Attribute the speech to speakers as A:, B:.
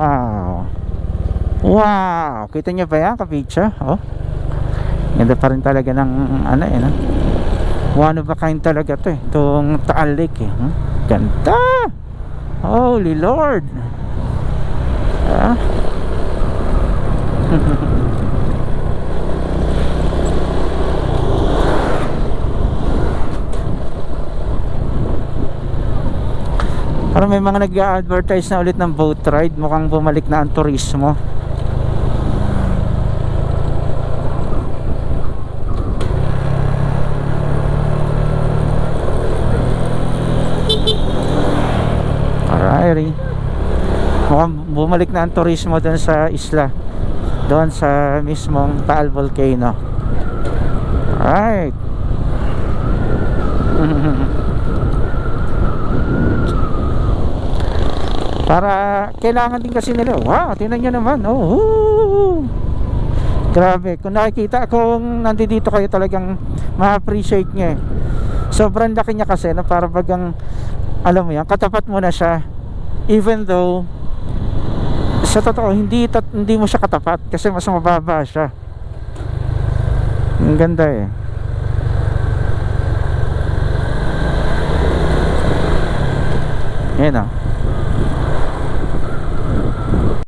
A: Wow. Wow, kita nyo ba yan, kapitsa? Oh, ganda pa rin talaga ng ano eh, no? One of a kind talaga to eh, itong Taal Lake eh. Ganda. Holy Lord. Ah. Parang may mga nag-a-advertise na ulit ng boat ride. Mukhang bumalik na ang turismo. Alrighty. Mukhang bumalik na ang turismo doon sa isla, doon sa mismong Taal Volcano. Alright. Para kailangan din kasi nila. Wow, tingnan nyo naman. Oh, grabe. Kung nakikita, kung nandito kayo, talagang ma-appreciate nyo eh. Sobrang laki niya kasi na para bagang, alam mo yan, katapat mo na siya. Even though sa totoo hindi mo siya katapat kasi mas mababa siya. Ang ganda eh. Yan ah.